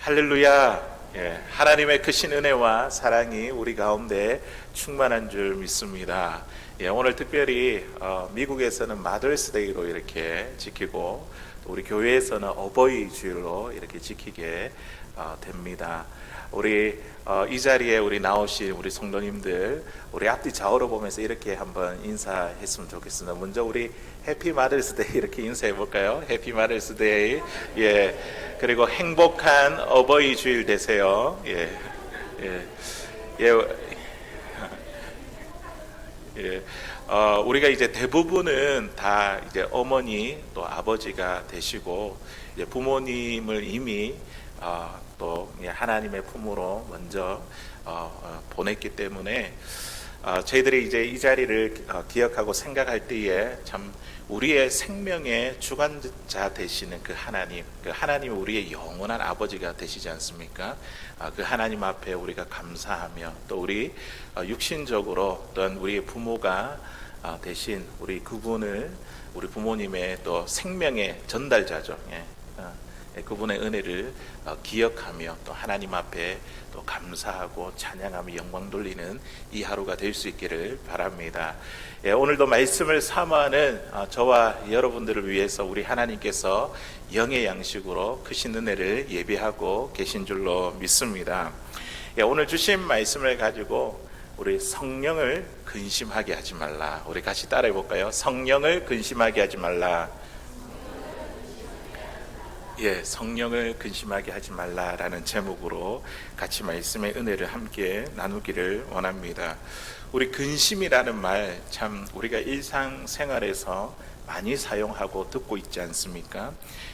할렐루야. 하나님의 크신 은혜와 사랑이 우리 가운데 충만한 줄 믿습니다. 오늘 특별히 미국에서는 마더스데이로 이렇게 지키고 또 우리 교회에서는 어버이 주일로 이렇게 지키게 됩니다. 우리 이 자리에 우리 나오신 우리 성도님들, 우리 앞뒤 좌우로 보면서 이렇게 한번 인사했으면 좋겠습니다. 먼저 우리 해피 마더스데이 이렇게 인사해 볼까요? 해피 마더스데이. 그리고 행복한 어버이 주일 되세요. 우리가 이제 대부분은 다 이제 어머니 또 아버지가 되시고 이제 부모님을 이미 또 하나님의 품으로 먼저 보냈기 때문에 저희들이 이제 이 자리를 기억하고 생각할 때에 참 우리의 생명의 주관자 되시는 그 하나님이 우리의 영원한 아버지가 되시지 않습니까? 그 하나님 앞에 우리가 감사하며 또 우리 육신적으로 또한 우리의 부모가 대신 우리 그분을 우리 부모님의 또 생명의 전달자죠. 그분의 은혜를 기억하며 또 하나님 앞에 또 감사하고 찬양하며 영광 돌리는 이 하루가 될 수 있기를 바랍니다. 오늘도 말씀을 사모하는 저와 여러분들을 위해서 우리 하나님께서 영의 양식으로 크신 은혜를 예비하고 계신 줄로 믿습니다. 오늘 주신 말씀을 가지고 우리 성령을 근심하게 하지 말라. 우리 같이 따라해 볼까요? 성령을 근심하게 하지 말라. 성령을 근심하게 하지 말라라는 제목으로 같이 말씀의 은혜를 함께 나누기를 원합니다. 우리 근심이라는 말 참 우리가 일상생활에서 많이 사용하고 듣고 있지 않습니까?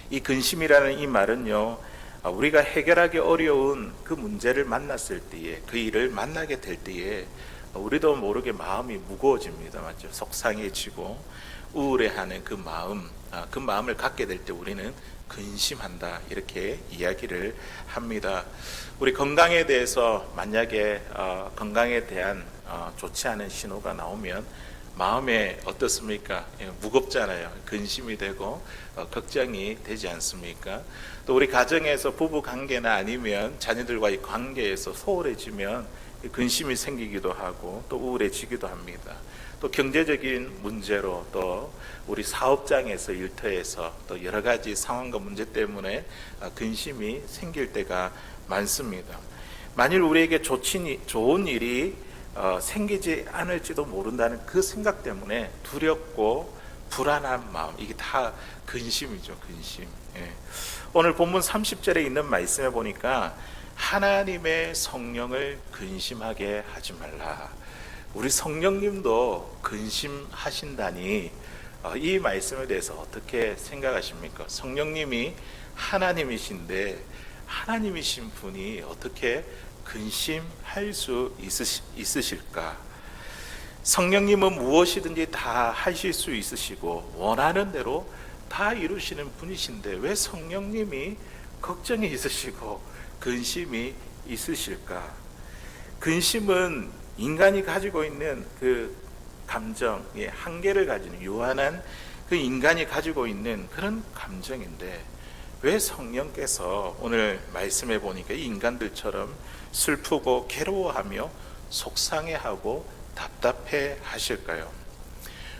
이 근심이라는 이 말은요, 우리가 해결하기 어려운 그 문제를 만났을 때에, 그 일을 만나게 될 때에 우리도 모르게 마음이 무거워집니다. 맞죠? 속상해지고 우울해하는 그 마음을 갖게 될 때 우리는 근심한다 이렇게 이야기를 합니다. 우리 건강에 대해서 만약에 건강에 대한 좋지 않은 신호가 나오면 마음에 어떻습니까? 무겁잖아요. 근심이 되고 걱정이 되지 않습니까? 또 우리 가정에서 부부 관계나 아니면 자녀들과의 관계에서 소홀해지면 근심이 생기기도 하고 또 우울해지기도 합니다. 또 경제적인 문제로 또 우리 사업장에서 일터에서 또 여러 가지 상황과 문제 때문에 근심이 생길 때가 많습니다. 만일 우리에게 좋은 일이 생기지 않을지도 모른다는 그 생각 때문에 두렵고 불안한 마음, 이게 다 근심이죠. 근심. 오늘 본문 30절에 있는 말씀에 보니까 하나님의 성령을 근심하게 하지 말라. 우리 성령님도 근심하신다니 이 말씀에 대해서 어떻게 생각하십니까? 성령님이 하나님이신데 하나님이신 분이 어떻게 근심할 수 있으실까? 성령님은 무엇이든지 다 하실 수 있으시고 원하는 대로 다 이루시는 분이신데 왜 성령님이 걱정이 있으시고 근심이 있으실까? 근심은 인간이 가지고 있는 그 감정의 한계를 가지는 유한한 그 인간이 가지고 있는 그런 감정인데 왜 성령께서 오늘 말씀해 보니까 이 인간들처럼 슬프고 괴로워하며 속상해하고 답답해 하실까요?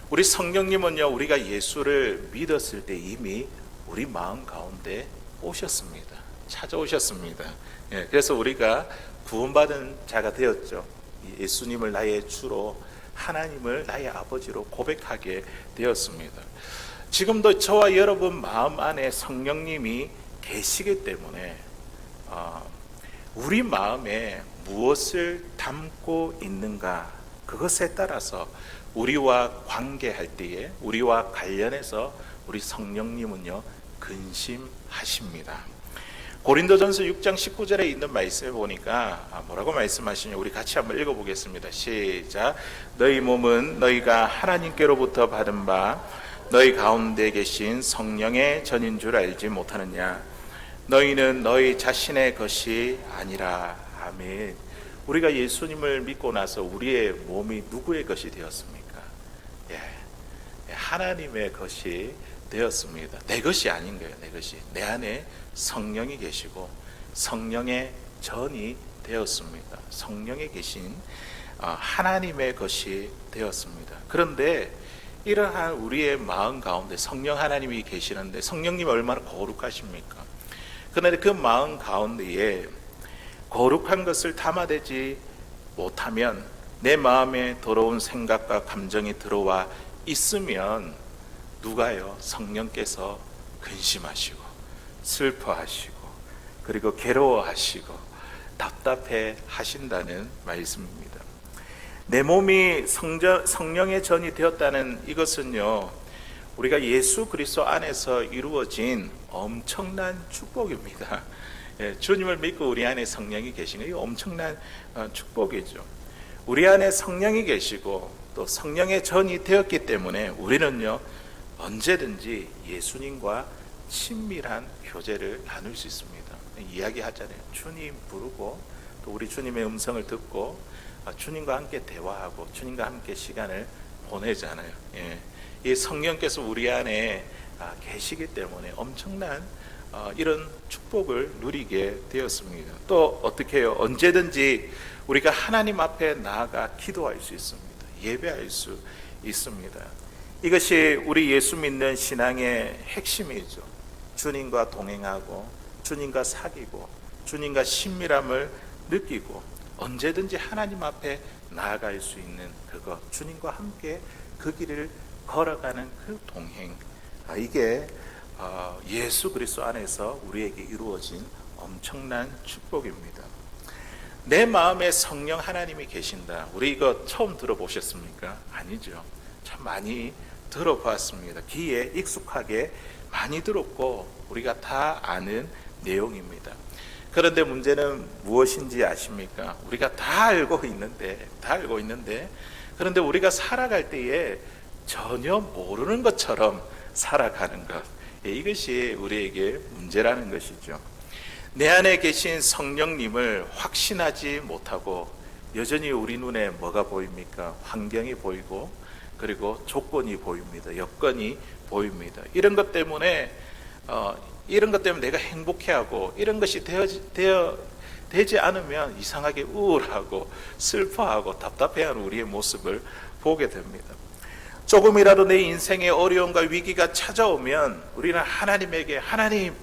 우리 성령님은요, 우리가 예수를 믿었을 때 이미 우리 마음 가운데 오셨습니다. 찾아오셨습니다. 그래서 우리가 구원받은 자가 되었죠. 예수님을 나의 주로, 하나님을 나의 아버지로 고백하게 되었습니다. 지금도 저와 여러분 마음 안에 성령님이 계시기 때문에 우리 마음에 무엇을 담고 있는가, 그것에 따라서 우리와 관계할 때에, 우리와 관련해서 우리 성령님은요 근심하십니다. 고린도전서 6장 19절에 있는 말씀에 보니까 뭐라고 말씀하시냐, 우리 같이 한번 읽어보겠습니다. 시작. 너희 몸은 너희가 하나님께로부터 받은 바 너희 가운데 계신 성령의 전인 줄 알지 못하느냐. 너희는 너희 자신의 것이 아니라. 아멘. 우리가 예수님을 믿고 나서 우리의 몸이 누구의 것이 되었습니까? 하나님의 것이 되었습니다. 내 것이 아닌 거예요. 내 것이. 내 안에 성령이 계시고 성령의 전이 되었습니다. 성령에 계신 하나님의 것이 되었습니다. 그런데 이러한 우리의 마음 가운데 성령 하나님이 계시는데 성령님이 얼마나 거룩하십니까? 그런데 그 마음 가운데에 거룩한 것을 담아내지 못하면 내 마음에 더러운 생각과 감정이 들어와 있으면 누가요? 성령께서 근심하시고 슬퍼하시고 그리고 괴로워하시고 답답해 하신다는 말씀입니다. 내 몸이 성령의 전이 되었다는 이것은요, 우리가 예수 그리스도 안에서 이루어진 엄청난 축복입니다. 주님을 믿고 우리 안에 성령이 계시는 게 엄청난 축복이죠. 우리 안에 성령이 계시고 또 성령의 전이 되었기 때문에 우리는요, 언제든지 예수님과 친밀한 교제를 나눌 수 있습니다. 이야기하잖아요. 주님 부르고 또 우리 주님의 음성을 듣고 주님과 함께 대화하고 주님과 함께 시간을 보내잖아요. 이 성령께서 우리 안에 계시기 때문에 엄청난 이런 축복을 누리게 되었습니다. 또 어떻게 해요? 언제든지 우리가 하나님 앞에 나아가 기도할 수 있습니다. 예배할 수 있습니다. 이것이 우리 예수 믿는 신앙의 핵심이죠. 주님과 동행하고 주님과 사귀고 주님과 친밀함을 느끼고 언제든지 하나님 앞에 나아갈 수 있는 그것, 주님과 함께 그 길을 걸어가는 그 동행, 이게 예수 그리스도 안에서 우리에게 이루어진 엄청난 축복입니다. 내 마음에 성령 하나님이 계신다. 우리 이거 처음 들어보셨습니까? 아니죠. 참 많이 들어봤습니다. 귀에 익숙하게 많이 들었고 우리가 다 아는 내용입니다. 그런데 문제는 무엇인지 아십니까? 우리가 다 알고 있는데 그런데 우리가 살아갈 때에 전혀 모르는 것처럼 살아가는 것, 이것이 우리에게 문제라는 것이죠. 내 안에 계신 성령님을 확신하지 못하고 여전히 우리 눈에 뭐가 보입니까? 환경이 보이고 그리고 조건이 보입니다. 여건이 보입니다. 이런 것 때문에 내가 행복해하고 이런 것이 되지 않으면 이상하게 우울하고 슬퍼하고 답답해하는 우리의 모습을 보게 됩니다. 조금이라도 내 인생에 어려움과 위기가 찾아오면 우리는 하나님에게, 하나님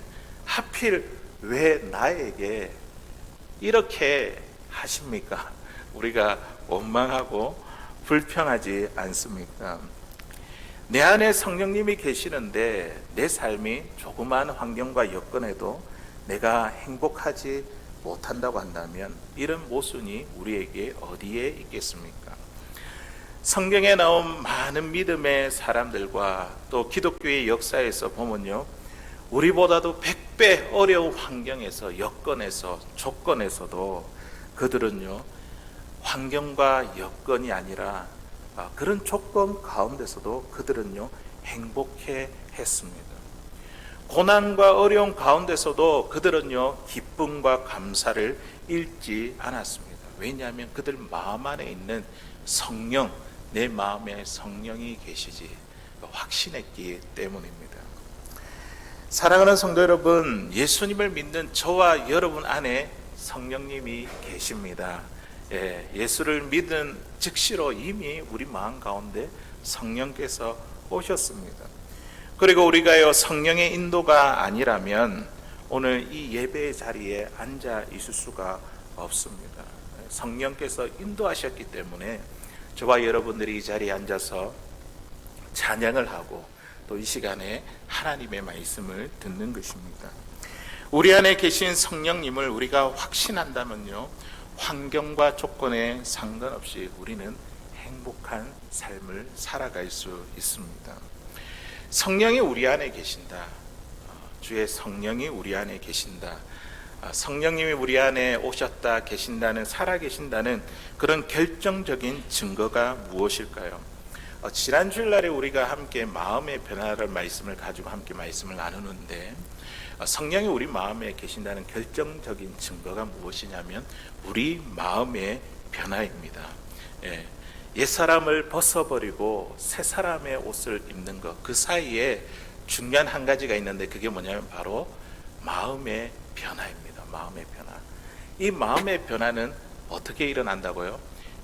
하필 왜 나에게 이렇게 하십니까? 우리가 원망하고 불평하지 않습니까? 내 안에 성령님이 계시는데 내 삶이 조그마한 환경과 여건에도 내가 행복하지 못한다고 한다면 이런 모순이 우리에게 어디에 있겠습니까? 성경에 나온 많은 믿음의 사람들과 또 기독교의 역사에서 보면요, 우리보다도 100배 어려운 환경에서, 여건에서, 조건에서도 그들은요, 환경과 여건이 아니라 그런 조건 가운데서도 그들은요, 행복해 했습니다. 고난과 어려움 가운데서도 그들은요, 기쁨과 감사를 잃지 않았습니다. 왜냐하면 그들 마음 안에 있는 성령, 내 마음에 성령이 계시지 확신했기 때문입니다. 사랑하는 성도 여러분, 예수님을 믿는 저와 여러분 안에 성령님이 계십니다. 예수를 믿은 즉시로 이미 우리 마음 가운데 성령께서 오셨습니다. 그리고 우리가요, 성령의 인도가 아니라면 오늘 이 예배의 자리에 앉아 있을 수가 없습니다. 성령께서 인도하셨기 때문에 저와 여러분들이 이 자리에 앉아서 찬양을 하고 또 이 시간에 하나님의 말씀을 듣는 것입니다. 우리 안에 계신 성령님을 우리가 확신한다면요, 환경과 조건에 상관없이 우리는 행복한 삶을 살아갈 수 있습니다. 성령이 우리 안에 계신다. 주의 성령이 우리 안에 계신다. 성령님이 우리 안에 오셨다, 계신다는, 살아계신다는 그런 결정적인 증거가 무엇일까요? 지난 주일날에 우리가 함께 마음의 변화를 말씀을 가지고 함께 말씀을 나누는데, 성령이 우리 마음에 계신다는 결정적인 증거가 무엇이냐면 우리 마음의 변화입니다. 옛사람을 벗어버리고 새 사람의 옷을 입는 것, 그 사이에 중요한 한 가지가 있는데 그게 뭐냐면 바로 마음의 변화입니다. 마음의 변화. 이 마음의 변화는 어떻게 일어난다고요?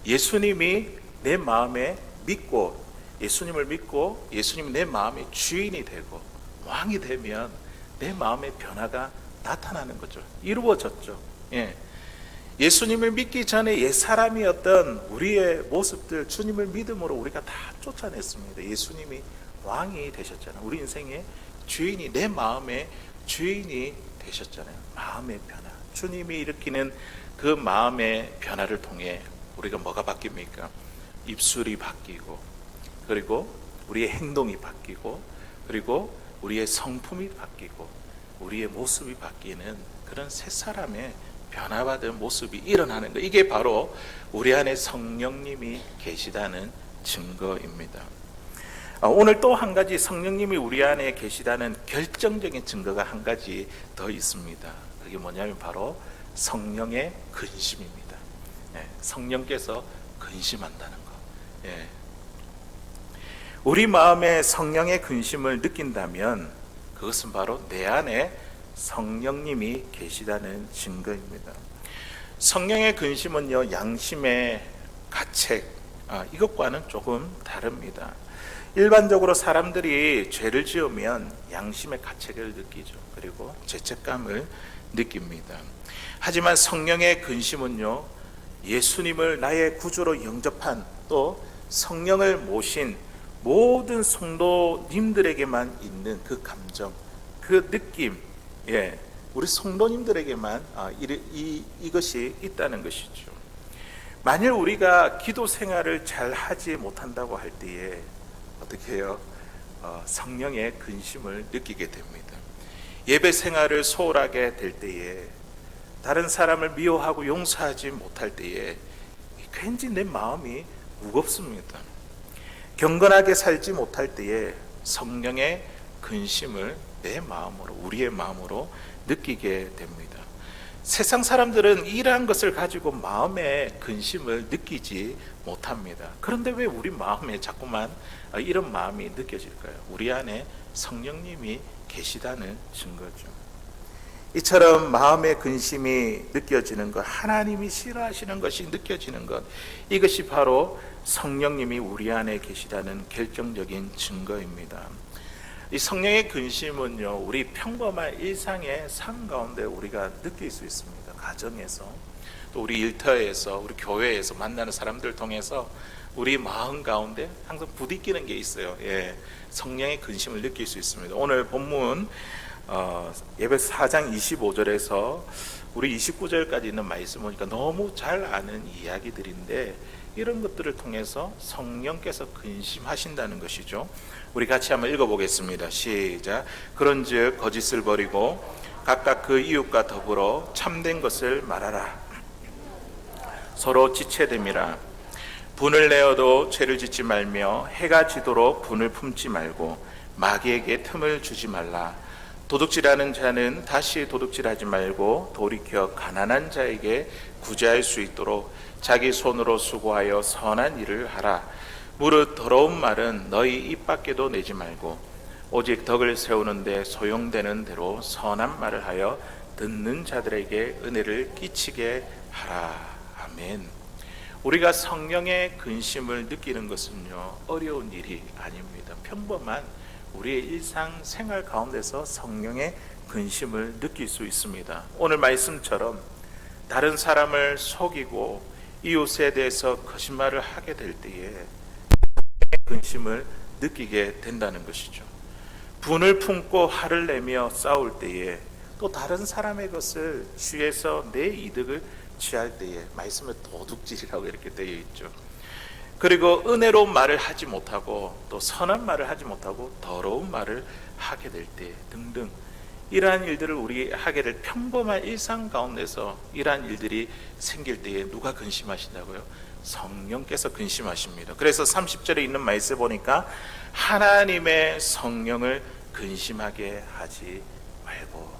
예수님이 내 마음에 믿고, 예수님을 믿고 예수님이 내 마음의 주인이 되고 왕이 되면 내 마음의 변화가 나타나는 거죠. 이루어졌죠. 예수님을 믿기 전에 옛사람이었던 우리의 모습들, 주님을 믿음으로 우리가 다 쫓아냈습니다. 예수님이 왕이 되셨잖아요. 우리 인생의 주인이, 내 마음의 주인이 되셨잖아요. 마음의 변화, 주님이 일으키는 그 마음의 변화를 통해 우리가 뭐가 바뀝니까? 입술이 바뀌고, 그리고 우리의 행동이 바뀌고, 그리고 우리의 성품이 바뀌고, 우리의 모습이 바뀌는 그런 새 사람의 변화받은 모습이 일어나는 것, 이게 바로 우리 안에 성령님이 계시다는 증거입니다. 오늘 또 한 가지 성령님이 우리 안에 계시다는 결정적인 증거가 한 가지 더 있습니다. 그게 뭐냐면 바로 성령의 근심입니다. 성령께서 근심한다는 것. 우리 마음에 성령의 근심을 느낀다면 그것은 바로 내 안에 성령님이 계시다는 증거입니다. 성령의 근심은요, 양심의 가책, 이것과는 조금 다릅니다. 일반적으로 사람들이 죄를 지으면 양심의 가책을 느끼죠. 그리고 죄책감을 느낍니다. 하지만 성령의 근심은요, 예수님을 나의 구주로 영접한, 또 성령을 모신 모든 성도님들에게만 있는 그 감정, 그 느낌, 우리 성도님들에게만 이것이 있다는 것이죠. 만일 우리가 기도 생활을 잘 하지 못한다고 할 때에 어떻게 해요? 성령의 근심을 느끼게 됩니다. 예배 생활을 소홀하게 될 때에, 다른 사람을 미워하고 용서하지 못할 때에 괜히 내 마음이 무겁습니다. 경건하게 살지 못할 때에 성령의 근심을 내 마음으로, 우리의 마음으로 느끼게 됩니다. 세상 사람들은 이러한 것을 가지고 마음의 근심을 느끼지 못합니다. 그런데 왜 우리 마음에 자꾸만 이런 마음이 느껴질까요? 우리 안에 성령님이 계시다는 증거죠. 이처럼 마음의 근심이 느껴지는 것, 하나님이 싫어하시는 것이 느껴지는 것, 이것이 바로 성령님이 우리 안에 계시다는 결정적인 증거입니다. 이 성령의 근심은요, 우리 평범한 일상의 삶 가운데 우리가 느낄 수 있습니다. 가정에서, 또 우리 일터에서, 우리 교회에서 만나는 사람들 통해서 우리 마음 가운데 항상 부딪히는 게 있어요. 성령의 근심을 느낄 수 있습니다. 오늘 본문 예배 4장 25절에서 우리 29절까지 있는 말씀 보니까 너무 잘 아는 이야기들인데, 이런 것들을 통해서 성령께서 근심하신다는 것이죠. 우리 같이 한번 읽어보겠습니다. 시작. 그런즉 거짓을 버리고 각각 그 이웃과 더불어 참된 것을 말하라. 서로 지체됨이라. 분을 내어도 죄를 짓지 말며 해가 지도록 분을 품지 말고 마귀에게 틈을 주지 말라. 도둑질하는 자는 다시 도둑질하지 말고 돌이켜 가난한 자에게 구제할 수 있도록 자기 손으로 수고하여 선한 일을 하라. 무릇 더러운 말은 너희 입 밖에도 내지 말고 오직 덕을 세우는데 소용되는 대로 선한 말을 하여 듣는 자들에게 은혜를 끼치게 하라. 아멘. 우리가 성령의 근심을 느끼는 것은요, 어려운 일이 아닙니다. 평범한 우리의 일상 생활 가운데서 성령의 근심을 느낄 수 있습니다. 오늘 말씀처럼 다른 사람을 속이고 이웃에 대해서 거짓말을 하게 될 때에 근심을 느끼게 된다는 것이죠. 분을 품고 화를 내며 싸울 때에, 또 다른 사람의 것을 취해서 내 이득을 취할 때에, 말씀에 도둑질이라고 이렇게 되어 있죠. 그리고 은혜로운 말을 하지 못하고 또 선한 말을 하지 못하고 더러운 말을 하게 될 때 등등, 이러한 일들을 우리 하게 될 평범한 일상 가운데서 이러한 일들이 생길 때에 누가 근심하신다고요? 성령께서 근심하십니다. 그래서 30절에 있는 말씀 보니까 하나님의 성령을 근심하게 하지 말고,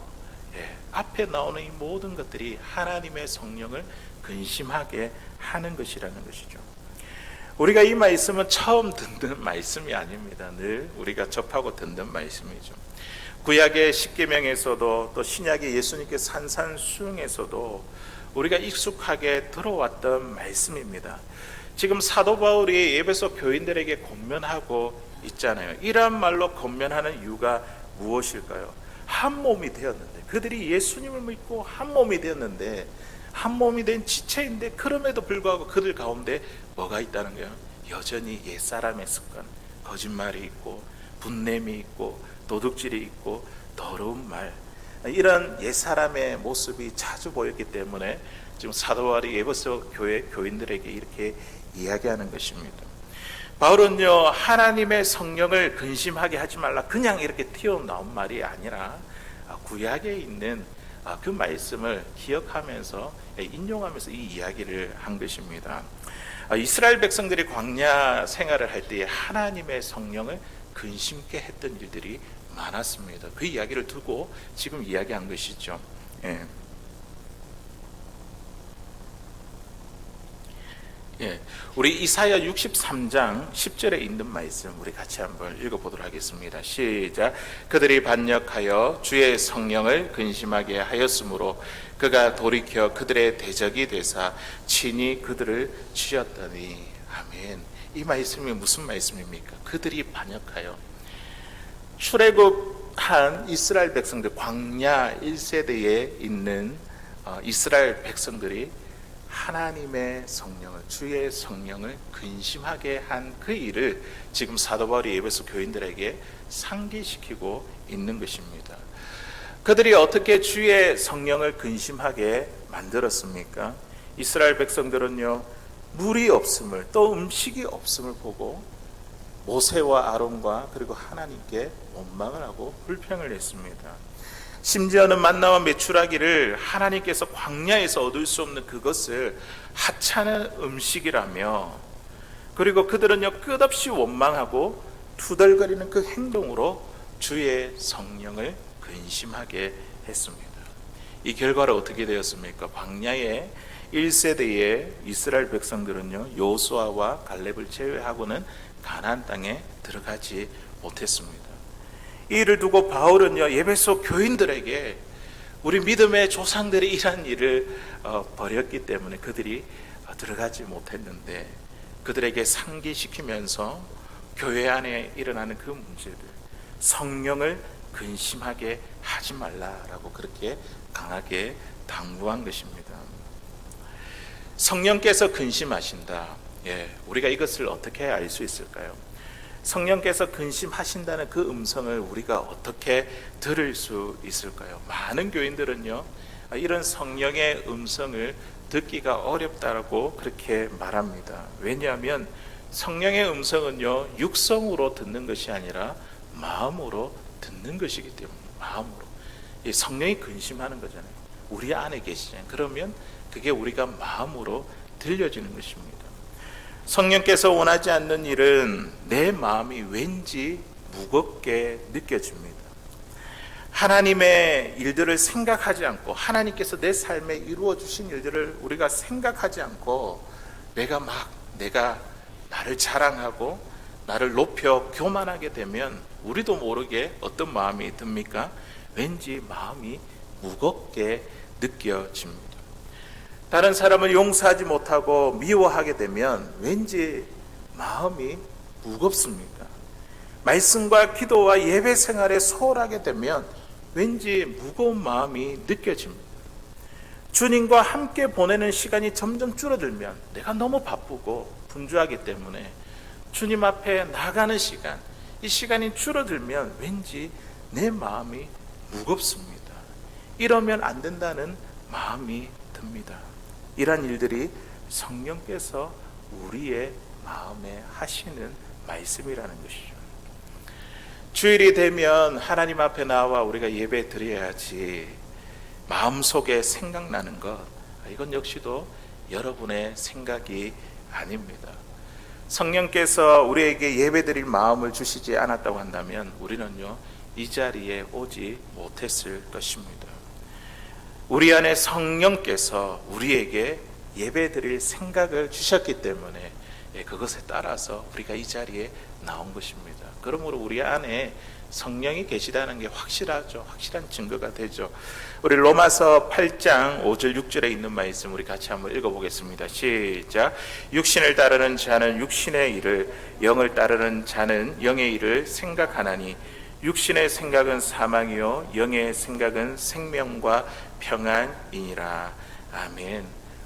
앞에 나오는 이 모든 것들이 하나님의 성령을 근심하게 하는 것이라는 것이죠. 우리가 이 말씀은 처음 듣는 말씀이 아닙니다. 늘 우리가 접하고 듣는 말씀이죠. 구약의 십계명에서도 또 신약의 예수님께 산산수훈에서도 우리가 익숙하게 들어왔던 말씀입니다. 지금 사도 바울이 에베소 교인들에게 권면하고 있잖아요. 이러한 말로 권면하는 이유가 무엇일까요? 한 몸이 되었는데, 그들이 예수님을 믿고 한 몸이 되었는데, 한 몸이 된 지체인데, 그럼에도 불구하고 그들 가운데 뭐가 있다는 거예요? 여전히 옛사람의 습관, 거짓말이 있고 분냄이 있고 도둑질이 있고 더러운 말, 이런 옛사람의 모습이 자주 보였기 때문에 지금 사도 바울이 에베소 교회 교인들에게 이렇게 이야기하는 것입니다. 바울은요, 하나님의 성령을 근심하게 하지 말라, 그냥 이렇게 튀어나온 말이 아니라 구약에 있는 그 말씀을 기억하면서 인용하면서 이 이야기를 한 것입니다. 이스라엘 백성들이 광야 생활을 할 때 하나님의 성령을 근심케 했던 일들이 많았습니다. 그 이야기를 두고 지금 이야기한 것이죠. 우리 이사야 63장 10절에 있는 말씀 우리 같이 한번 읽어보도록 하겠습니다. 시작. 그들이 반역하여 주의 성령을 근심하게 하였으므로 그가 돌이켜 그들의 대적이 되사 친히 그들을 치었더니. 아멘. 이 말씀이 무슨 말씀입니까? 그들이 반역하여 출애굽한 이스라엘 백성들, 광야 1세대에 있는 이스라엘 백성들이 하나님의 성령을, 주의 성령을 근심하게 한 그 일을 지금 사도 바울이 에베소 교인들에게 상기시키고 있는 것입니다. 그들이 어떻게 주의 성령을 근심하게 만들었습니까? 이스라엘 백성들은요, 물이 없음을, 또 음식이 없음을 보고 모세와 아론과 그리고 하나님께 원망을 하고 불평을 했습니다. 심지어는 만나와 메추라기를 하나님께서 광야에서 얻을 수 없는 그것을 하찮은 음식이라며, 그리고 그들은요, 끝없이 원망하고 투덜거리는 그 행동으로 주의 성령을 근심하게 했습니다. 이 결과로 어떻게 되었습니까? 광야의 1세대의 이스라엘 백성들은요, 여호수아와 갈렙을 제외하고는 가나안 땅에 들어가지 못했습니다. 이 일을 두고 바울은요, 에베소 교인들에게 우리 믿음의 조상들이 이러한 일을 벌였기 때문에 그들이 들어가지 못했는데, 그들에게 상기시키면서 교회 안에 일어나는 그 문제들, 성령을 근심하게 하지 말라라고 그렇게 강하게 당부한 것입니다. 성령께서 근심하신다. 우리가 이것을 어떻게 알 수 있을까요? 성령께서 근심하신다는 그 음성을 우리가 어떻게 들을 수 있을까요? 많은 교인들은요, 이런 성령의 음성을 듣기가 어렵다고 그렇게 말합니다. 왜냐하면 성령의 음성은요, 육성으로 듣는 것이 아니라 마음으로 듣는 것이기 때문에, 마음으로. 이 성령이 근심하는 거잖아요. 우리 안에 계시잖아요. 그러면 그게 우리가 마음으로 들려지는 것입니다. 성령께서 원하지 않는 일은 내 마음이 왠지 무겁게 느껴집니다. 하나님의 일들을 생각하지 않고, 하나님께서 내 삶에 이루어 주신 일들을 우리가 생각하지 않고 내가 나를 자랑하고 나를 높여 교만하게 되면 우리도 모르게 어떤 마음이 듭니까? 왠지 마음이 무겁게 느껴집니다. 다른 사람을 용서하지 못하고 미워하게 되면 왠지 마음이 무겁습니다. 말씀과 기도와 예배 생활에 소홀하게 되면 왠지 무거운 마음이 느껴집니다. 주님과 함께 보내는 시간이 점점 줄어들면 내가 너무 바쁘고 분주하기 때문에 주님 앞에 나가는 시간, 이 시간이 줄어들면 왠지 내 마음이 무겁습니다. 이러면 안 된다는 마음이 듭니다. 이러한 일들이 성령께서 우리의 마음에 하시는 말씀이라는 것이죠. 주일이 되면 하나님 앞에 나와 우리가 예배 드려야지 마음속에 생각나는 것, 이건 역시도 여러분의 생각이 아닙니다. 성령께서 우리에게 예배 드릴 마음을 주시지 않았다고 한다면 우리는요, 이 자리에 오지 못했을 것입니다. 우리 안에 성령께서 우리에게 예배 드릴 생각을 주셨기 때문에 그것에 따라서 우리가 이 자리에 나온 것입니다. 그러므로 우리 안에 성령이 계시다는 게 확실하죠. 확실한 증거가 되죠. 우리 로마서 8장 5절 6절에 있는 말씀 우리 같이 한번 읽어보겠습니다. 시작. 육신을 따르는 자는 육신의 일을, 영을 따르는 자는 영의 일을 생각하나니 육신의 생각은 사망이요 영의 생각은 생명과 평안이니라. 아멘.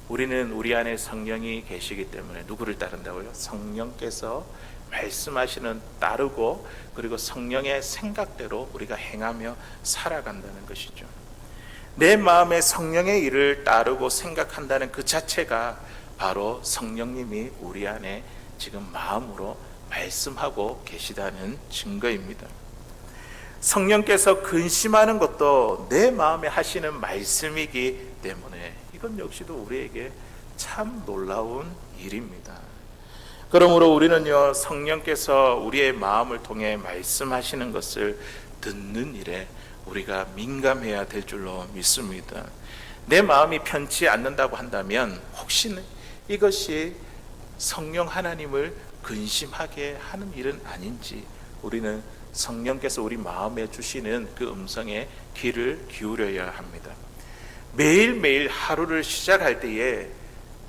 우리는 우리 안에 성령이 계시기 때문에 누구를 따른다고요? 성령께서 말씀하시는 따르고, 그리고 성령의 생각대로 우리가 행하며 살아간다는 것이죠. 내 마음에 성령의 일을 따르고 생각한다는 그 자체가 바로 성령님이 우리 안에 지금 마음으로 말씀하고 계시다는 증거입니다. 성령께서 근심하는 것도 내 마음에 하시는 말씀이기 때문에 이건 역시도 우리에게 참 놀라운 일입니다. 그러므로 우리는요, 성령께서 우리의 마음을 통해 말씀하시는 것을 듣는 일에 우리가 민감해야 될 줄로 믿습니다. 내 마음이 편치 않는다고 한다면 혹시 이것이 성령 하나님을 근심하게 하는 일은 아닌지 우리는 성령께서 우리 마음에 주시는 그 음성에 귀를 기울여야 합니다. 매일매일 하루를 시작할 때에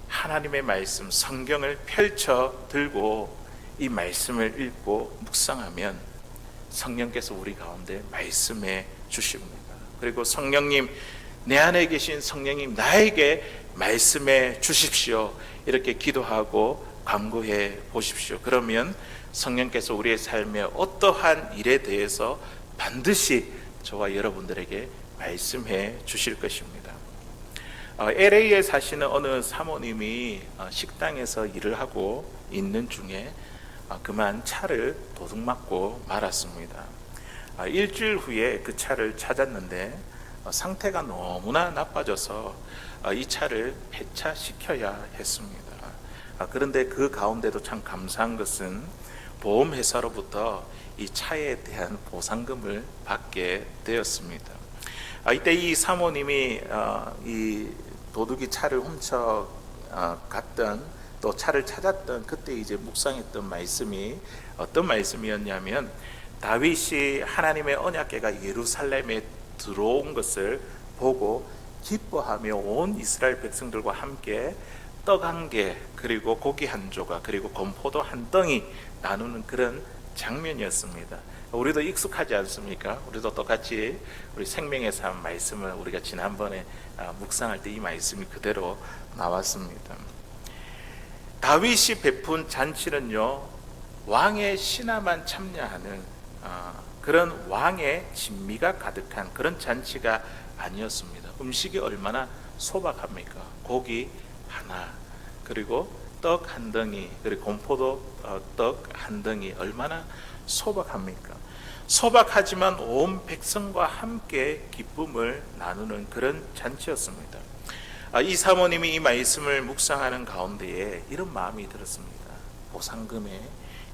하나님의 말씀, 성경을 펼쳐 들고 이 말씀을 읽고 묵상하면 성령께서 우리 가운데 말씀해 주십니다. 그리고 성령님, 내 안에 계신 성령님 나에게 말씀해 주십시오. 이렇게 기도하고 간구해 보십시오. 그러면 성령께서 우리의 삶에 어떠한 일에 대해서 반드시 저와 여러분들에게 말씀해 주실 것입니다. LA에 사시는 어느 사모님이 식당에서 일을 하고 있는 중에 그만 차를 도둑맞고 말았습니다. 일주일 후에 그 차를 찾았는데 상태가 너무나 나빠져서 이 차를 폐차시켜야 했습니다. 그런데 그 가운데도 참 감사한 것은 보험회사로부터 이 차에 대한 보상금을 받게 되었습니다. 이때 이 사모님이 이 도둑이 차를 훔쳐 갔던, 또 차를 찾았던 그때 이제 묵상했던 말씀이 어떤 말씀이었냐면, 다윗이 하나님의 언약궤가 예루살렘에 들어온 것을 보고 기뻐하며 온 이스라엘 백성들과 함께 떡 한 개, 그리고 고기 한 조각, 그리고 건포도 한 덩이 나누는 그런 장면이었습니다. 우리도 익숙하지 않습니까? 우리도 똑같이 우리 생명의 삶 말씀을 우리가 지난번에 묵상할 때 이 말씀이 그대로 나왔습니다. 다윗이 베푼 잔치는요, 왕의 신하만 참여하는 그런 왕의 진미가 가득한 그런 잔치가 아니었습니다. 음식이 얼마나 소박합니까? 고기 하나, 그리고 떡 한 덩이, 그리고 건포도 떡 한 덩이, 얼마나 소박합니까? 소박하지만 온 백성과 함께 기쁨을 나누는 그런 잔치였습니다. 이 사모님이 이 말씀을 묵상하는 가운데에 이런 마음이 들었습니다. 보상금의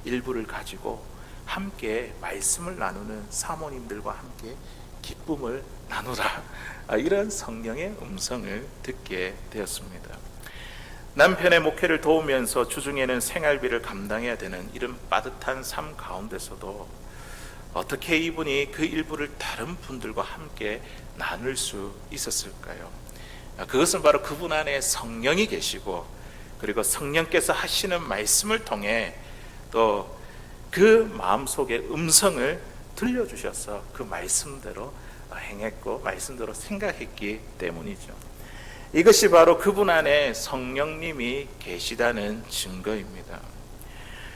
일부를 가지고 함께 말씀을 나누는 사모님들과 함께 기쁨을 나누라, 이런 성령의 음성을 듣게 되었습니다. 남편의 목회를 도우면서 주중에는 생활비를 감당해야 되는 이런 빠듯한 삶 가운데서도 어떻게 이분이 그 일부를 다른 분들과 함께 나눌 수 있었을까요? 그것은 바로 그분 안에 성령이 계시고, 그리고 성령께서 하시는 말씀을 통해 또 그 마음속의 음성을 들려주셔서 그 말씀대로 행했고 말씀대로 생각했기 때문이죠. 이것이 바로 그분 안에 성령님이 계시다는 증거입니다.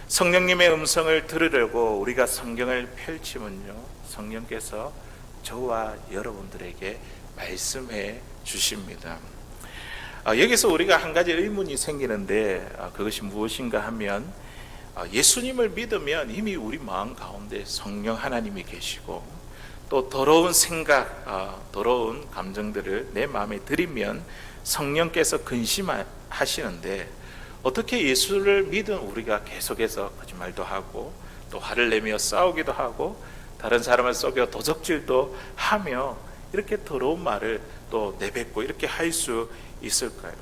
성령님의 음성을 들으려고 우리가 성경을 펼치면요, 성령께서 저와 여러분들에게 말씀해 주십니다. 여기서 우리가 한 가지 의문이 생기는데, 그것이 무엇인가 하면, 예수님을 믿으면 이미 우리 마음 가운데 성령 하나님이 계시고, 또 더러운 생각, 더러운 감정들을 내 마음에 들이면 성령께서 근심하시는데, 어떻게 예수를 믿은 우리가 계속해서 거짓말도 하고 또 화를 내며 싸우기도 하고 다른 사람을 속여 도적질도 하며 이렇게 더러운 말을 또 내뱉고 이렇게 할 수 있을까요?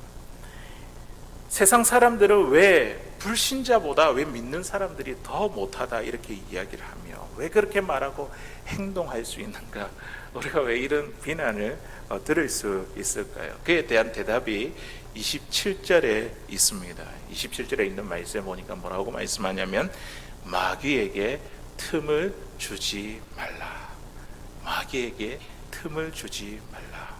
세상 사람들은 왜 불신자보다 왜 믿는 사람들이 더 못하다 이렇게 이야기를 하며 왜 그렇게 말하고 행동할 수 있는가? 우리가 왜 이런 비난을 들을 수 있을까요? 그에 대한 대답이 27절에 있습니다. 27절에 있는 말씀에 보니까 뭐라고 말씀하냐면 마귀에게 틈을 주지 말라. 마귀에게 틈을 주지 말라.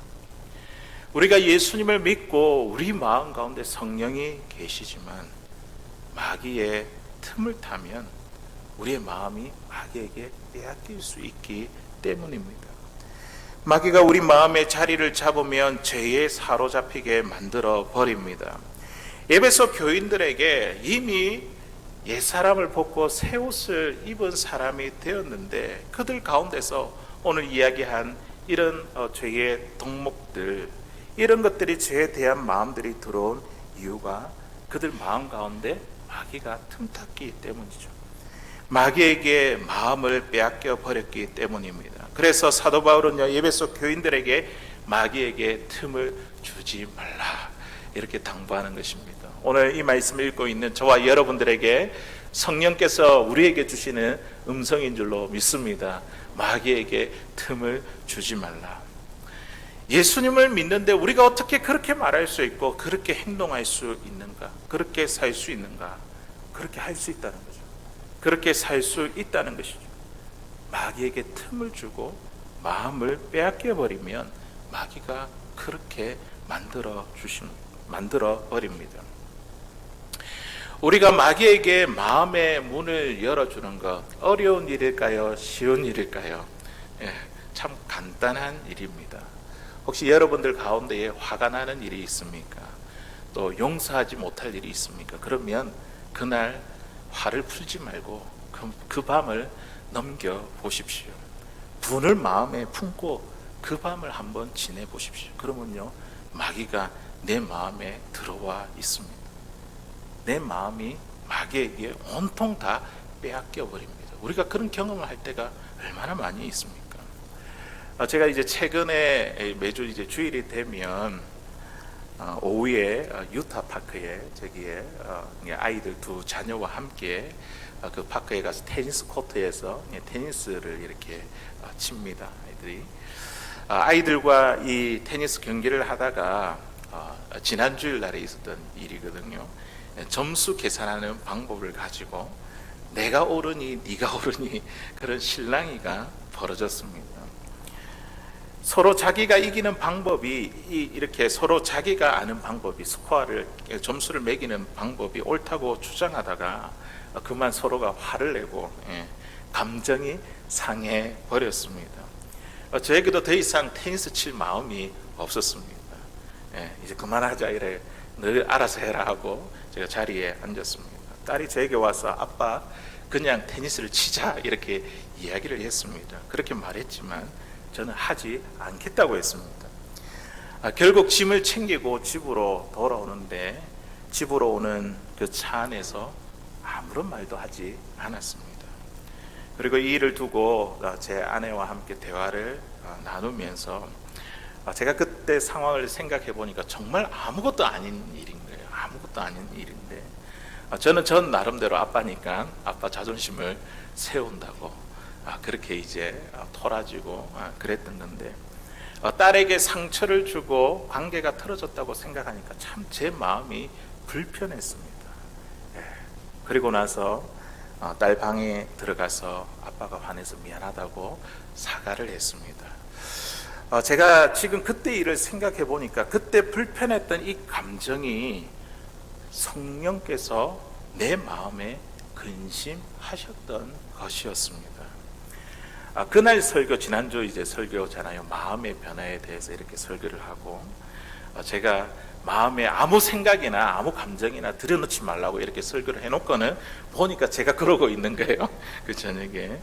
우리가 예수님을 믿고 우리 마음 가운데 성령이 계시지만 마귀의 틈을 타면 우리의 마음이 마귀에게 빼앗길 수 있기 때문입니다. 마귀가 우리 마음의 자리를 잡으면 죄에 사로잡히게 만들어 버립니다. 에베소 교인들에게 이미 옛사람을 벗고 새 옷을 입은 사람이 되었는데 그들 가운데서 오늘 이야기한 이런 죄의 덕목들, 이런 것들이 죄에 대한 마음들이 들어온 이유가 그들 마음 가운데 마귀가 틈탔기 때문이죠. 마귀에게 마음을 빼앗겨 버렸기 때문입니다. 그래서 사도 바울은요, 에베소 교인들에게 마귀에게 틈을 주지 말라 이렇게 당부하는 것입니다. 오늘 이 말씀을 읽고 있는 저와 여러분들에게 성령께서 우리에게 주시는 음성인 줄로 믿습니다. 마귀에게 틈을 주지 말라. 예수님을 믿는데 우리가 어떻게 그렇게 말할 수 있고 그렇게 행동할 수 있는가? 그렇게 살 수 있는가? 그렇게 할 수 있다는 거죠. 그렇게 살 수 있다는 것이죠. 마귀에게 틈을 주고 마음을 빼앗겨 버리면 마귀가 그렇게 만들어 버립니다. 우리가 마귀에게 마음의 문을 열어주는 것 어려운 일일까요? 쉬운 일일까요? 참 간단한 일입니다. 혹시 여러분들 가운데에 화가 나는 일이 있습니까? 또 용서하지 못할 일이 있습니까? 그러면 그날 화를 풀지 말고 그 밤을 넘겨 보십시오. 분을 마음에 품고 그 밤을 한번 지내 보십시오. 그러면요, 마귀가 내 마음에 들어와 있습니다. 내 마음이 마귀에게 온통 다 빼앗겨 버립니다. 우리가 그런 경험을 할 때가 얼마나 많이 있습니까? 제가 이제 최근에 매주 이제 주일이 되면 오후에 유타 파크에 저기에 아이들 두 자녀와 함께 그 파크에 가서 테니스 코트에서 테니스를 이렇게 칩니다. 아이들과 이 테니스 경기를 하다가 지난 주일 날에 있었던 일이거든요. 점수 계산하는 방법을 가지고 내가 옳으니 네가 옳으니 그런 실랑이가 벌어졌습니다. 서로 자기가 이기는 방법이 이렇게 서로 자기가 아는 방법이 스코어를 점수를 매기는 방법이 옳다고 주장하다가 그만 서로가 화를 내고 감정이 상해 버렸습니다. 저에게도 더 이상 테니스 칠 마음이 없었습니다. 이제 그만하자 이래 늘 알아서 해라 하고 제가 자리에 앉았습니다. 딸이 저에게 와서 아빠 그냥 테니스를 치자 이렇게 이야기를 했습니다. 그렇게 말했지만 저는 하지 않겠다고 했습니다. 결국 짐을 챙기고 집으로 돌아오는데 집으로 오는 그 차 안에서 아무런 말도 하지 않았습니다. 그리고 이 일을 두고 제 아내와 함께 대화를 나누면서 제가 그때 상황을 생각해 보니까 정말 아무것도 아닌 일인 거예요. 아무것도 아닌 일인데 저는 전 나름대로 아빠니까 아빠 자존심을 세운다고 그렇게 이제 토라지고 그랬던 건데 딸에게 상처를 주고 관계가 틀어졌다고 생각하니까 참 제 마음이 불편했습니다. 그리고 나서 딸 방에 들어가서 아빠가 화내서 미안하다고 사과를 했습니다. 제가 지금 그때 일을 생각해 보니까 그때 불편했던 이 감정이 성령께서 내 마음에 근심하셨던 것이었습니다. 그날 설교, 지난주 이제 설교잖아요. 마음의 변화에 대해서 이렇게 설교를 하고 제가 마음에 아무 생각이나 아무 감정이나 들여놓지 말라고 이렇게 설교를 해놓고는 보니까 제가 그러고 있는 거예요. 그 저녁에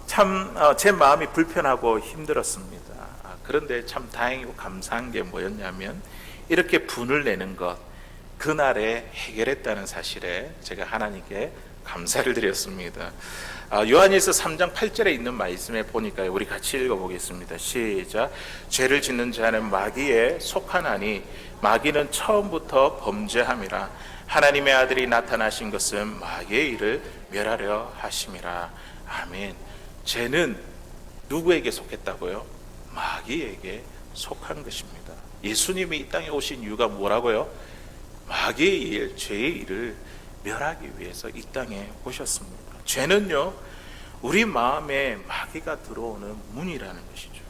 참 제 마음이 불편하고 힘들었습니다. 그런데 참 다행이고 감사한 게 뭐였냐면 이렇게 분을 내는 것 그날에 해결했다는 사실에 제가 하나님께 감사를 드렸습니다. 요한일서 3장 8절에 있는 말씀에 보니까 우리 같이 읽어보겠습니다. 시작. 죄를 짓는 자는 마귀에 속하나니 마귀는 처음부터 범죄함이라. 하나님의 아들이 나타나신 것은 마귀의 일을 멸하려 하심이라. 아멘. 죄는 누구에게 속했다고요? 마귀에게 속한 것입니다. 예수님이 이 땅에 오신 이유가 뭐라고요? 마귀의 일, 죄의 일을 멸하기 위해서 이 땅에 오셨습니다. 죄는요, 우리 마음에 마귀가 들어오는 문이라는 것이죠.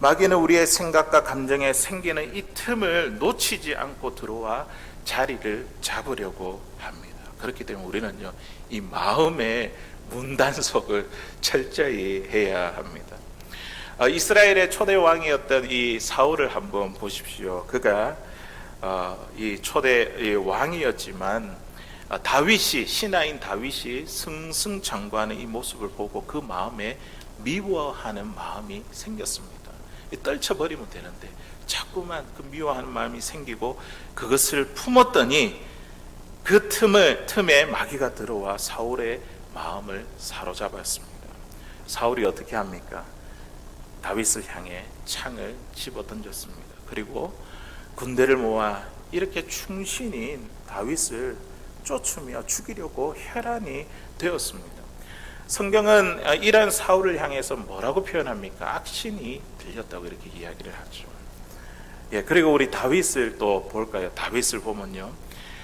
마귀는 우리의 생각과 감정에 생기는 이 틈을 놓치지 않고 들어와 자리를 잡으려고 합니다. 그렇기 때문에 우리는요, 이 마음의 문단속을 철저히 해야 합니다. 이스라엘의 초대 왕이었던 이 사울을 한번 보십시오. 그가 이 초대 왕이었지만 다윗이, 신하인 다윗이 승승장구하는 이 모습을 보고 그 마음에 미워하는 마음이 생겼습니다. 떨쳐버리면 되는데 자꾸만 그 미워하는 마음이 생기고 그것을 품었더니 그 틈에 마귀가 들어와 사울의 마음을 사로잡았습니다. 사울이 어떻게 합니까? 다윗을 향해 창을 집어던졌습니다. 그리고 군대를 모아 이렇게 충신인 다윗을 쫓으며 죽이려고 혈안이 되었습니다. 성경은 이런 사울을 향해서 뭐라고 표현합니까? 악신이 들렸다고 이렇게 이야기를 하죠. 그리고 우리 다윗을 또 볼까요? 다윗을 보면요,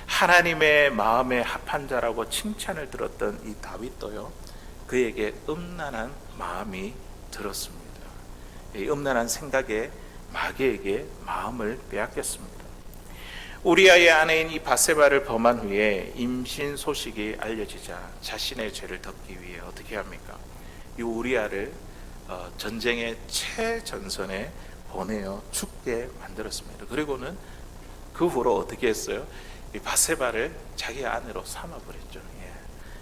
하나님의 마음에 합한 자라고 칭찬을 들었던 이 다윗도요, 그에게 음란한 마음이 들었습니다. 이 음란한 생각에 마귀에게 마음을 빼앗겼습니다. 우리아의 아내인 이 바세바를 범한 후에 임신 소식이 알려지자 자신의 죄를 덮기 위해 어떻게 합니까? 이 우리아를 전쟁의 최전선에 보내어 죽게 만들었습니다. 그리고는 그 후로 어떻게 했어요? 이 바세바를 자기 아내로 삼아버렸죠.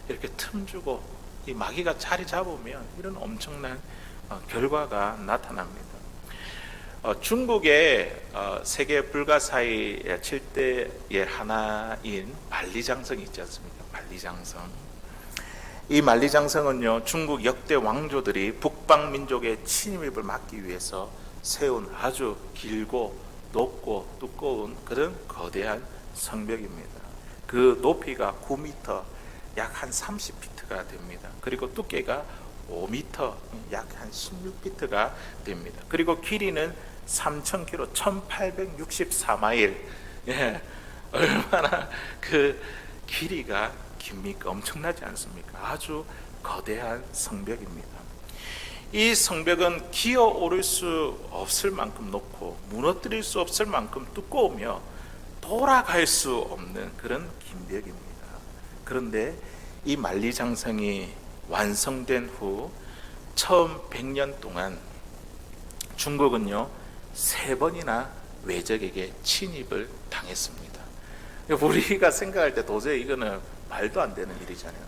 이렇게 틈 주고 이 마귀가 자리 잡으면 이런 엄청난 결과가 나타납니다. 중국의 세계 불가사의 7대의 하나인 만리장성이 있지 않습니까? 만리장성. 이 만리장성은요, 중국 역대 왕조들이 북방 민족의 침입을 막기 위해서 세운 아주 길고 높고 두꺼운 그런 거대한 성벽입니다. 그 높이가 9m, 약 한 30피트가 됩니다. 그리고 두께가 5m, 약 한 16피트가 됩니다. 그리고 길이는 3,000km, 1864마일. 얼마나 그 길이가 깁니까? 엄청나지 않습니까? 아주 거대한 성벽입니다. 이 성벽은 기어 오를 수 없을 만큼 높고 무너뜨릴 수 없을 만큼 두꺼우며 돌아갈 수 없는 그런 긴 벽입니다. 그런데 이 만리장성이 완성된 후 1100년 동안 중국은요 3번이나 외적에게 침입을 당했습니다. 우리가 생각할 때 도저히 이거는 말도 안 되는 일이잖아요.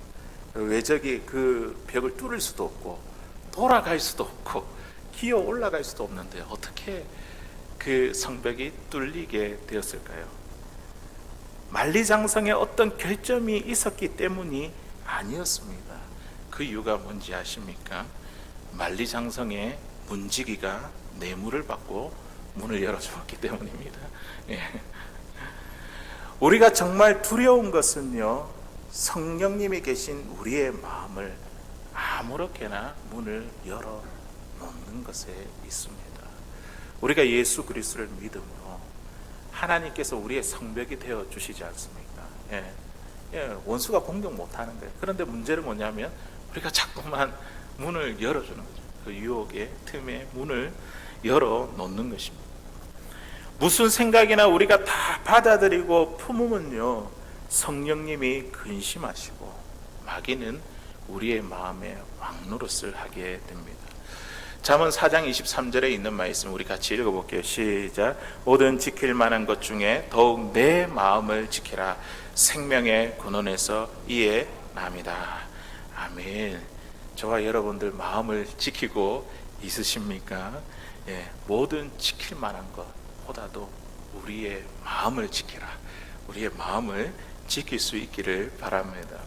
외적이 그 벽을 뚫을 수도 없고 돌아갈 수도 없고 기어 올라갈 수도 없는데 어떻게 그 성벽이 뚫리게 되었을까요? 만리장성에 어떤 결점이 있었기 때문이 아니었습니다. 그 이유가 뭔지 아십니까? 만리장성의 문지기가 뇌물을 받고 문을 열어주었기 때문입니다. 우리가 정말 두려운 것은요, 성령님이 계신 우리의 마음을 아무렇게나 문을 열어 놓는 것에 있습니다. 우리가 예수 그리스도를 믿음으로 하나님께서 우리의 성벽이 되어 주시지 않습니까? 원수가 공격 못하는 거예요. 그런데 문제는 뭐냐면 우리가 자꾸만 문을 열어주는 거죠. 그 유혹의 틈에 문을 열어 놓는 것입니다. 무슨 생각이나 우리가 다 받아들이고 품으면요, 성령님이 근심하시고 마귀는 우리의 마음에 왕노릇을 하게 됩니다. 잠언 4장 23절에 있는 말씀 우리 같이 읽어볼게요. 시작. 모든 지킬 만한 것 중에 더욱 내 마음을 지키라. 생명의 근원에서 이에 남이다. 아멘. 저와 여러분들 마음을 지키고 있으십니까? 모든 지킬 만한 것보다도 우리의 마음을 지키라. 우리의 마음을 지킬 수 있기를 바랍니다.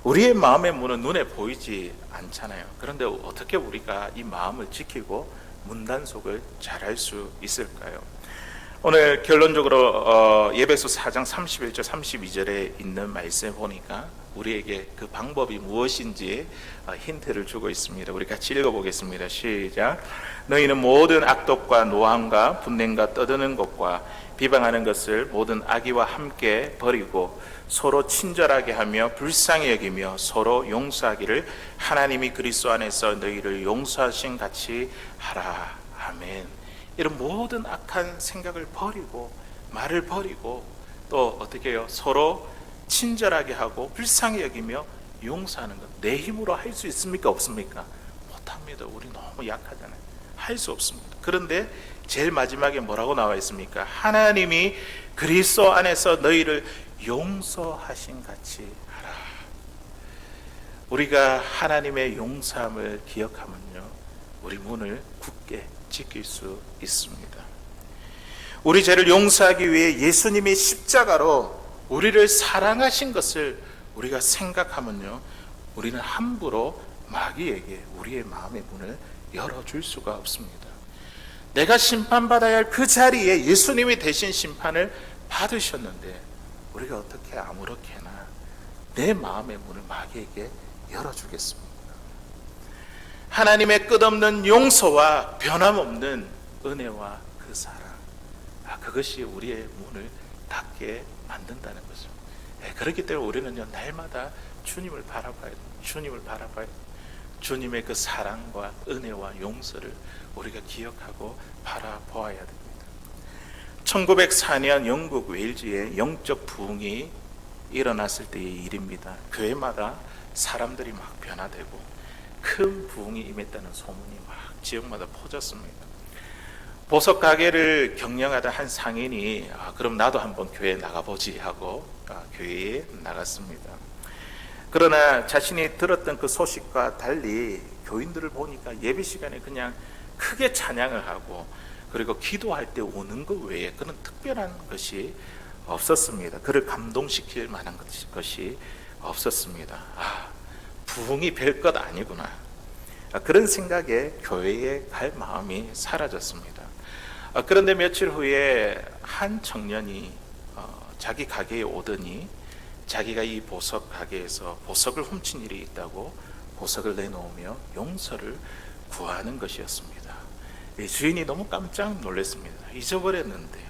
우리의 마음의 문은 눈에 보이지 않잖아요. 그런데 어떻게 우리가 이 마음을 지키고 문단속을 잘할 수 있을까요? 오늘 결론적으로 예배서 4장 31절 32절에 있는 말씀에 보니까 우리에게 그 방법이 무엇인지 힌트를 주고 있습니다. 우리 같이 읽어보겠습니다. 시작. 너희는 모든 악독과 노함과 분냄과 떠드는 것과 비방하는 것을 모든 악의와 함께 버리고 서로 친절하게 하며 불쌍히 여기며 서로 용서하기를 하나님이 그리스도 안에서 너희를 용서하신 같이 하라. 아멘. 이런 모든 악한 생각을 버리고 말을 버리고 또 어떻게 해요? 서로 친절하게 하고 불쌍히 여기며 용서하는 것. 내 힘으로 할 수 있습니까? 없습니까? 못합니다. 우리 너무 약하잖아요. 할 수 없습니다. 그런데 제일 마지막에 뭐라고 나와 있습니까? 하나님이 그리스도 안에서 너희를 용서하신 같이 하라. 우리가 하나님의 용서함을 기억하면요, 우리 문을 굳게 지킬 수 있습니다. 우리 죄를 용서하기 위해 예수님이 십자가로 우리를 사랑하신 것을 우리가 생각하면요, 우리는 함부로 마귀에게 우리의 마음의 문을 열어줄 수가 없습니다. 내가 심판받아야 할 그 자리에 예수님이 대신 심판을 받으셨는데 우리가 어떻게 아무렇게나 내 마음의 문을 마귀에게 열어주겠습니까? 하나님의 끝없는 용서와 변함없는 은혜와 그 사랑, 그것이 우리의 문을 닫게 만든다는 거죠. 그렇기 때문에 우리는요, 날마다 주님을 바라봐야 돼요. 주님을 바라봐야 돼요. 주님의 그 사랑과 은혜와 용서를 우리가 기억하고 바라보아야 됩니다. 1904년 영국 웨일즈에 영적 부흥이 일어났을 때의 일입니다. 교회마다 사람들이 막 변화되고 큰 부흥이 임했다는 소문이 막 지역마다 퍼졌습니다. 보석 가게를 경영하던 한 상인이 그럼 나도 한번 교회에 나가보지 하고 교회에 나갔습니다. 그러나 자신이 들었던 그 소식과 달리 교인들을 보니까 예배 시간에 그냥 크게 찬양을 하고 그리고 기도할 때 우는 것 외에 그런 특별한 것이 없었습니다. 그를 감동시킬 만한 것이 없었습니다. 부흥이 별 것 아니구나. 그런 생각에 교회에 갈 마음이 사라졌습니다. 그런데 며칠 후에 한 청년이 자기 가게에 오더니 자기가 이 보석 가게에서 보석을 훔친 일이 있다고 보석을 내놓으며 용서를 구하는 것이었습니다. 주인이 너무 깜짝 놀랐습니다. 잊어버렸는데요.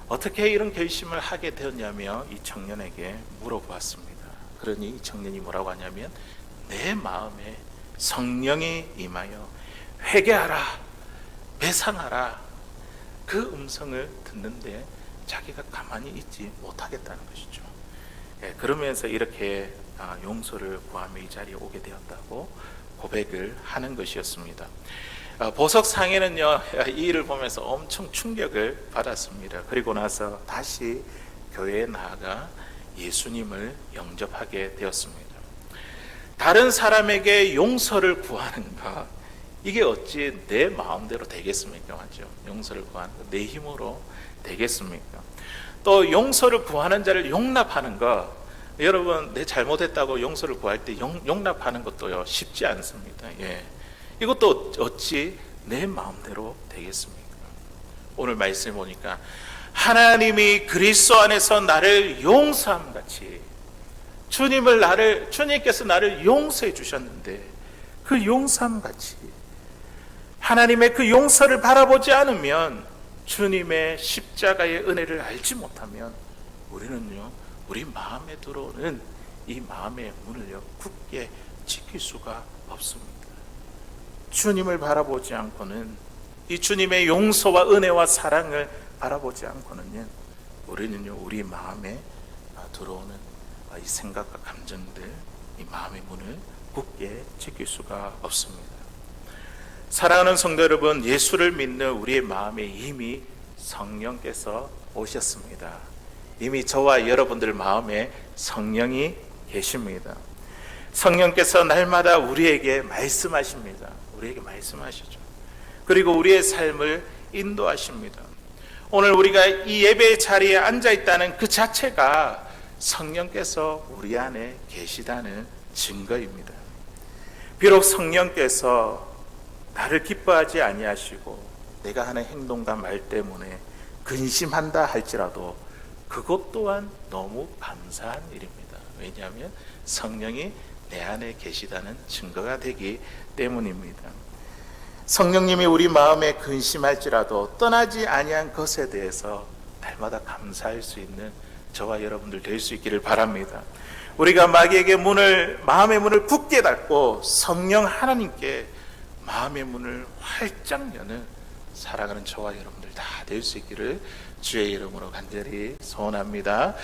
어떻게 이런 결심을 하게 되었냐며 이 청년에게 물어보았습니다. 그러니 이 청년이 뭐라고 하냐면 내 마음에 성령이 임하여 회개하라, 배상하라, 그 음성을 듣는데 자기가 가만히 있지 못하겠다는 것이죠. 그러면서 이렇게 용서를 구하며 이 자리에 오게 되었다고 고백을 하는 것이었습니다. 보석 상인은요, 이 일을 보면서 엄청 충격을 받았습니다. 그리고 나서 다시 교회에 나아가 예수님을 영접하게 되었습니다. 다른 사람에게 용서를 구하는 것, 이게 어찌 내 마음대로 되겠습니까? 맞죠? 용서를 구하는 것, 내 힘으로 되겠습니까? 또 용서를 구하는 자를 용납하는 것, 여러분 내 잘못했다고 용서를 구할 때 용납하는 것도요 쉽지 않습니다. 이것도 어찌 내 마음대로 되겠습니까? 오늘 말씀해 보니까 하나님이 그리스도 안에서 나를 용서함 같이 주님께서 나를 용서해 주셨는데 그 용서함 같이 하나님의 그 용서를 바라보지 않으면 주님의 십자가의 은혜를 알지 못하면 우리는요, 우리 마음에 들어오는 이 마음의 문을요 굳게 지킬 수가 없습니다. 주님을 바라보지 않고는, 이 주님의 용서와 은혜와 사랑을 바라보지 않고는요, 우리는요 우리 마음에 들어오는 이 생각과 감정들, 이 마음의 문을 굳게 지킬 수가 없습니다. 사랑하는 성도 여러분, 예수를 믿는 우리의 마음에 이미 성령께서 오셨습니다. 이미 저와 여러분들 마음에 성령이 계십니다. 성령께서 날마다 우리에게 말씀하십니다. 우리에게 말씀하시죠. 그리고 우리의 삶을 인도하십니다. 오늘 우리가 이 예배의 자리에 앉아 있다는 그 자체가 성령께서 우리 안에 계시다는 증거입니다. 비록 성령께서 나를 기뻐하지 아니하시고 내가 하는 행동과 말 때문에 근심한다 할지라도 그것 또한 너무 감사한 일입니다. 왜냐하면 성령이 내 안에 계시다는 증거가 되기 때문입니다. 성령님이 우리 마음에 근심할지라도 떠나지 아니한 것에 대해서 날마다 감사할 수 있는 저와 여러분들 될 수 있기를 바랍니다. 우리가 마귀에게 마음의 문을 굳게 닫고 성령 하나님께 마음의 문을 활짝 여는 사랑하는 저와 여러분들 다 될 수 있기를 주의 이름으로 간절히 소원합니다.